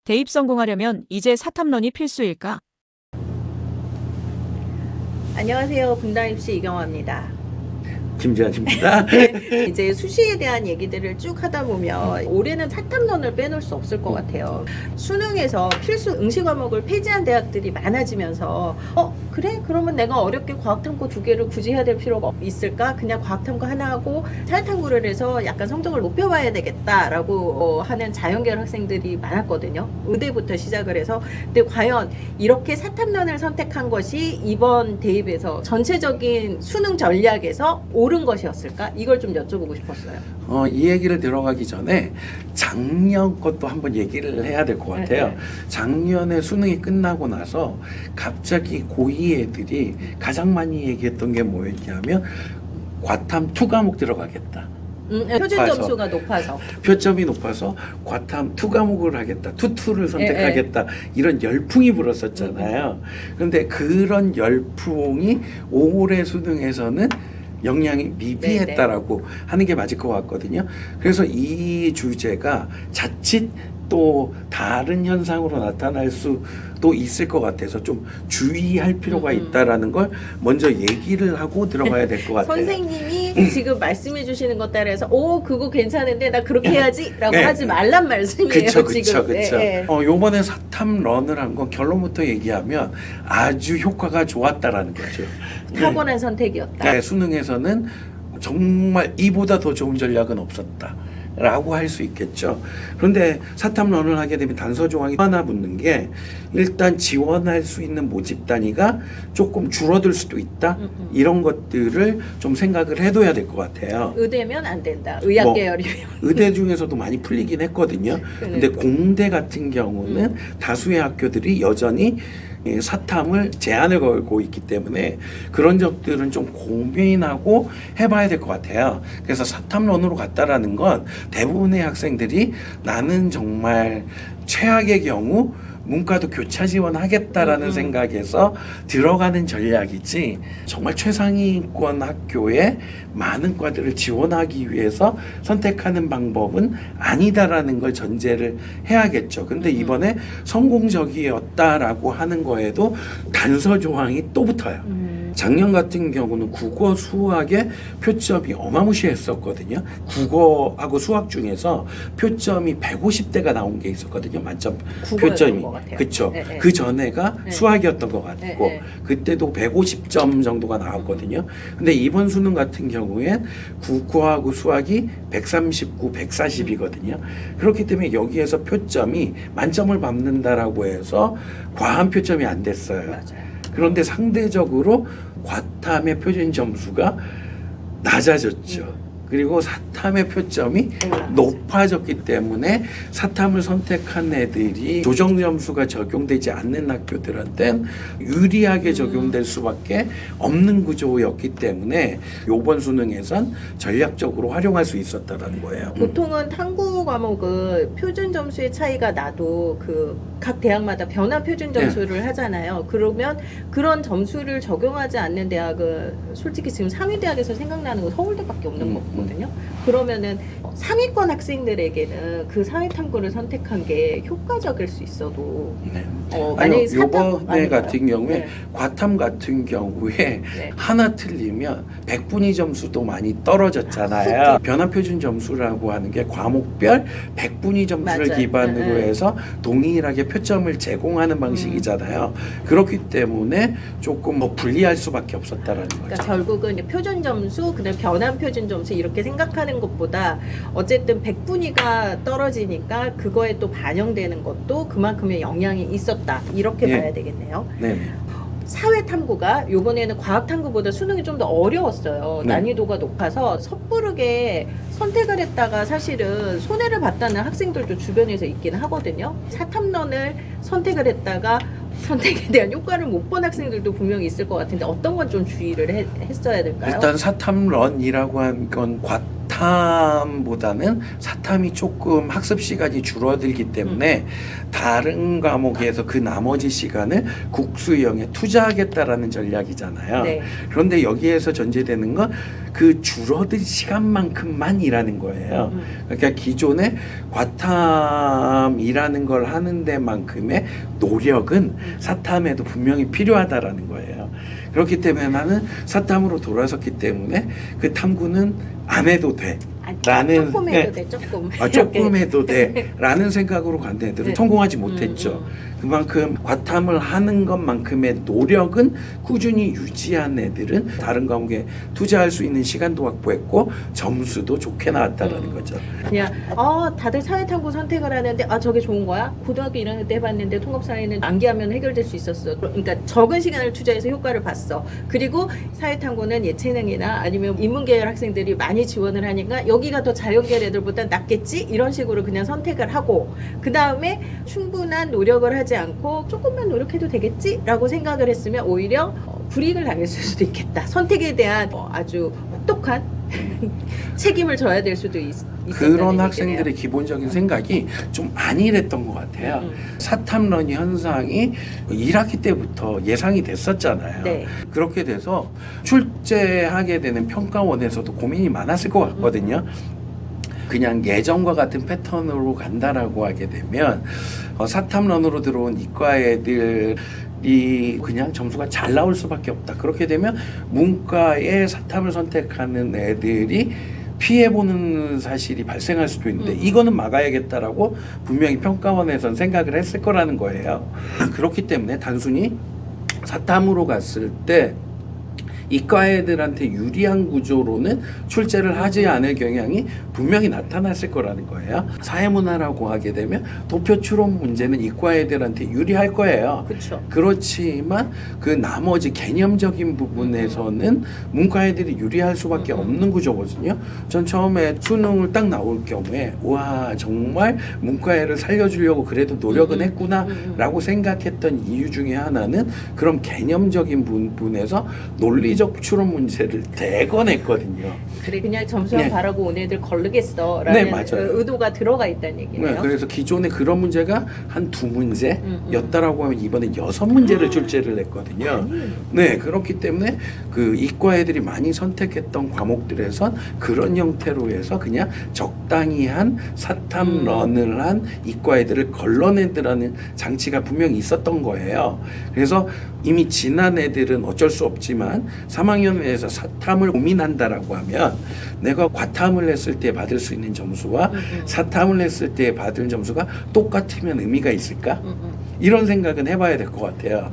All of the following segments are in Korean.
대입 성공하려면 이제 사탐런이 필수일까? 안녕하세요. 분당입시 이경화입니다. 김지환입니다. 이제 수시에 대한 얘기들을 쭉 하다 보면 올해는 사탐론을 빼놓을 수 없을 것 같아요. 수능에서 필수 응시 과목을 폐지한 대학들이 많아지면서 그래? 그러면 내가 어렵게 과학탐구 2개를 굳이 해야 될 필요가 있을까? 그냥 과학탐구 하나 하고 사회탐구를 해서 약간 성적을 높여봐야 되겠다라고 하는 자연계열 학생들이 많았거든요. 의대부터 시작을 해서. 근데 과연 이렇게 사탐론을 선택한 것이 이번 대입에서 전체적인 수능 전략에서 옳은 것이었을까? 이걸 좀 여쭤보고 싶었어요. 이 얘기를 들어가기 전에 작년 것도 한번 얘기를 해야 될 것 같아요. 네. 작년에 수능이 끝나고 나서 갑자기 고2 애들이 가장 많이 얘기했던 게 뭐였냐면 과탐 2 과목 들어가겠다. 표준 점수가 높아서. 표점이 높아서 과탐 2 과목을 하겠다. 투투를 선택하겠다. 이런 열풍이 불었었잖아요. 그런데 그런 열풍이 올해 수능에서는 영향이 미비했다라고 하는 게 맞을 것 같거든요. 그래서 이 주제가 자칫 또 다른 현상으로 나타날 수도 있을 것 같아서 좀 주의할 필요가 있다라는 걸 먼저 얘기를 하고 들어가야 될 것 같아요. 선생님이 지금 말씀해 주시는 것 따라서 그거 괜찮은데 나 그렇게 해야지 라고 하지 말란 말씀이에요. 그쵸. 지금. 네. 요번에 사탐런을 한 건 결론부터 얘기하면 아주 효과가 좋았다라는 거죠. 탁월한 선택이었다. 네, 수능에서는 정말 이보다 더 좋은 전략은 없었다 라고 할 수 있겠죠. 그런데 사탐런을 하게 되면 단서 조항이 하나 붙는 게 일단 지원할 수 있는 모집 단위가 조금 줄어들 수도 있다. 이런 것들을 좀 생각을 해둬야 될 것 같아요. 의대면 안 된다. 의학 계열이면. 의대 중에서도 많이 풀리긴 했거든요. 근데 공대 같은 경우는 다수의 학교들이 여전히 사탐을 제한을 걸고 있기 때문에 그런 점들은 좀 고민하고 해봐야 될 것 같아요. 그래서 사탐론으로 갔다라는 건 대부분의 학생들이 나는 정말 최악의 경우 문과도 교차 지원하겠다라는 생각에서 들어가는 전략이지 정말 최상위권 학교에 많은 과들을 지원하기 위해서 선택하는 방법은 아니다라는 걸 전제를 해야겠죠. 근데 이번에 성공적이었다라고 하는 거에도 단서 조항이 또 붙어요. 작년 같은 경우는 국어, 수학에 표점이 어마무시했었거든요. 국어하고 수학 중에서 표점이 150대가 나온 게 있었거든요. 만점 표점이. 그렇죠. 네. 그 전에가 수학이었던 것 같고 네. 그때도 150점 정도가 나왔거든요. 근데 이번 수능 같은 경우엔 국어하고 수학이 139, 140이거든요. 그렇기 때문에 여기에서 표점이 만점을 받는다라고 해서 과한 표점이 안 됐어요. 맞아요. 그런데 상대적으로 과탐의 표준 점수가 낮아졌죠. 그리고 사탐의 표점이 높아졌기 때문에 사탐을 선택한 애들이 조정 점수가 적용되지 않는 학교들한테는 유리하게 적용될 수밖에 없는 구조였기 때문에 이번 수능에선 전략적으로 활용할 수 있었다는 거예요. 보통은 탐구 과목은 표준 점수의 차이가 나도 각 대학마다 변화 표준 점수를 하잖아요. 그러면 그런 점수를 적용하지 않는 대학은 솔직히 지금 상위 대학에서 생각나는 건 서울대밖에 없는 거거든요. 그러면은 상위권 학생들에게는 그 사회 탐구를 선택한 게 효과적일 수 있어도 만약에 요번에 같은 경우에 네. 과탐 같은 경우에 하나 틀리면 100분위 점수도 많이 떨어졌잖아요. 변화 표준 점수라고 하는 게 과목별 100분위 점수를 맞아요. 기반으로 해서 동일하게 표점을 제공하는 방식이잖아요. 그렇기 때문에 조금 불리할 수밖에 없었다라는 거죠. 그러니까 결국은 이제 표준 점수, 그다음 변환 표준 점수 이렇게 생각하는 것보다 어쨌든 100분위가 떨어지니까 그거에 또 반영되는 것도 그만큼의 영향이 있었다. 이렇게 봐야 되겠네요. 네. 사회 탐구가 이번에는 과학 탐구보다 수능이 좀 더 어려웠어요. 네. 난이도가 높아서 섣부르게 선택을 했다가 사실은 손해를 봤다는 학생들도 주변에서 있긴 하거든요. 사탐론을 선택을 했다가 선택에 대한 효과를 못 본 학생들도 분명히 있을 것 같은데 어떤 건 좀 주의를 했어야 될까요? 일단 사탐런이라고 한 건 과탐 과탐보다는 사탐이 조금 학습 시간이 줄어들기 때문에 다른 과목에서 그 나머지 시간을 국수형에 투자하겠다라는 전략이잖아요. 네. 그런데 여기에서 전제되는 건 그 줄어든 시간만큼만 일하는 거예요. 그러니까 기존에 과탐이라는 걸 하는 데만큼의 노력은 사탐에도 분명히 필요하다라는 거예요. 그렇기 때문에 나는 사탐으로 돌아섰기 때문에 그 탐구는 안 해도 돼. 라는 조금 해도 돼, 조금. 조금 해도 돼 라는 생각으로 간 애들은 네. 성공하지 못했죠. 그만큼 과탐을 하는 것만큼의 노력은 꾸준히 유지한 애들은 다른 과목에 투자할 수 있는 시간도 확보했고 점수도 좋게 나왔다라는 거죠. 그냥 다들 사회탐구 선택을 하는데 저게 좋은 거야? 고등학교 1학년 때 해봤는데 통합사회는 암기하면 해결될 수 있었어. 그러니까 적은 시간을 투자해서 효과를 봤어. 그리고 사회탐구는 예체능이나 아니면 인문계열 학생들이 많이 지원을 하니까 여기가 더 자연계열 애들보다 낫겠지? 이런 식으로 그냥 선택을 하고 그 다음에 충분한 노력을 하지 않고 조금만 노력해도 되겠지? 라고 생각을 했으면 오히려 불이익을 당했을 수도 있겠다. 선택에 대한 아주 혹독한 책임을 져야 될 수도 있었다는 그런 얘기네요. 학생들의 기본적인 생각이 좀 안일했던 것 같아요. 사탐런 현상이 1학기 때부터 예상이 됐었잖아요. 네. 그렇게 돼서 출제하게 되는 평가원에서도 고민이 많았을 것 같거든요. 그냥 예전과 같은 패턴으로 간다라고 하게 되면 사탐런으로 들어온 이과 애들이 그냥 점수가 잘 나올 수밖에 없다. 그렇게 되면 문과에 사탐을 선택하는 애들이 피해보는 사실이 발생할 수도 있는데 이거는 막아야겠다라고 분명히 평가원에선 생각을 했을 거라는 거예요. 그렇기 때문에 단순히 사탐으로 갔을 때 이과 애들한테 유리한 구조로는 출제를 하지 않을 경향이 분명히 나타났을 거라는 거예요. 사회문화라고 하게 되면 도표 추론 문제는 이과 애들한테 유리할 거예요. 그렇죠. 그렇지만 그 나머지 개념적인 부분에서는 문과 애들이 유리할 수밖에 없는 구조거든요. 전 처음에 수능을 딱 나올 경우에 와 정말 문과 애를 살려주려고 그래도 노력은 했구나 라고 생각했던 이유 중에 하나는 그런 개념적인 부분에서 논리적 추론 문제를 대거 냈거든요. 그래 그냥 점수만 네. 바라고 온 애들 걸르겠어라는 네, 맞아요. 의도가 들어가 있다는 얘기네요. 네, 그래서 기존에 그런 문제가 한 2문제였다라고 하면 이번에 6문제를 출제를 했거든요. 네, 그렇기 때문에 그 이과 애들이 많이 선택했던 과목들에선 그런 형태로 해서 그냥 적당히 한 사탐런을 한 이과 애들을 걸러내더라는 장치가 분명히 있었던 거예요. 그래서 이미 지난 애들은 어쩔 수 없지만 3학년에서 사탐을 고민한다라고 하면 내가 과탐을 했을 때 받을 수 있는 점수와 사탐을 했을 때 받을 점수가 똑같으면 의미가 있을까? 이런 생각은 해봐야 될 것 같아요.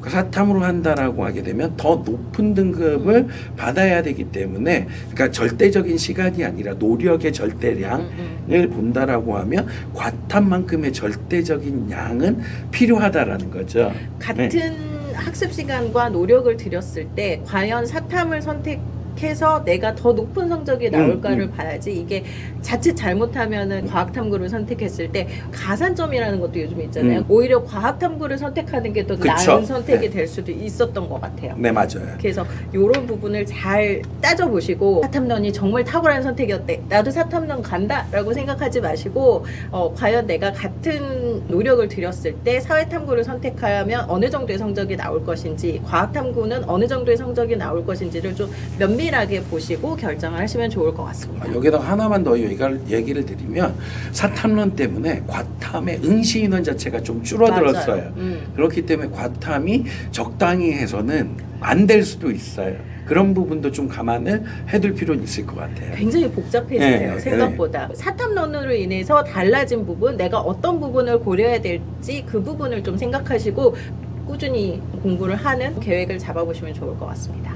사탐으로 한다라고 하게 되면 더 높은 등급을 받아야 되기 때문에 그러니까 절대적인 시간이 아니라 노력의 절대량을 본다라고 하면 과탐만큼의 절대적인 양은 필요하다라는 거죠. 같은 학습 시간과 노력을 들였을 때 과연 사탐을 선택해서 내가 더 높은 성적이 나올까를 봐야지 이게 자칫 잘못하면은 과학탐구를 선택했을 때 가산점이라는 것도 요즘 있잖아요. 오히려 과학탐구를 선택하는 게 더 나은 선택이 될 수도 있었던 것 같아요. 네, 맞아요. 그래서 이런 부분을 잘 따져보시고 사탐런이 정말 탁월한 선택이었대. 나도 사탐런 간다라고 생각하지 마시고 과연 내가 같은 노력을 들였을 때 사회탐구를 선택하면 어느 정도의 성적이 나올 것인지 과학탐구는 어느 정도의 성적이 나올 것인지를 좀 면밀하게 보시고 결정을 하시면 좋을 것 같습니다. 여기다 하나만 더 얘기를 드리면 사탐론 때문에 과탐의 응시 인원 자체가 좀 줄어들었어요. 그렇기 때문에 과탐이 적당히 해서는 안 될 수도 있어요. 그런 부분도 좀 감안을 해둘 필요는 있을 것 같아요. 굉장히 복잡해지네요. 네, 생각보다. 사탐론으로 인해서 달라진 부분, 내가 어떤 부분을 고려해야 될지 그 부분을 좀 생각하시고 꾸준히 공부를 하는 계획을 잡아보시면 좋을 것 같습니다.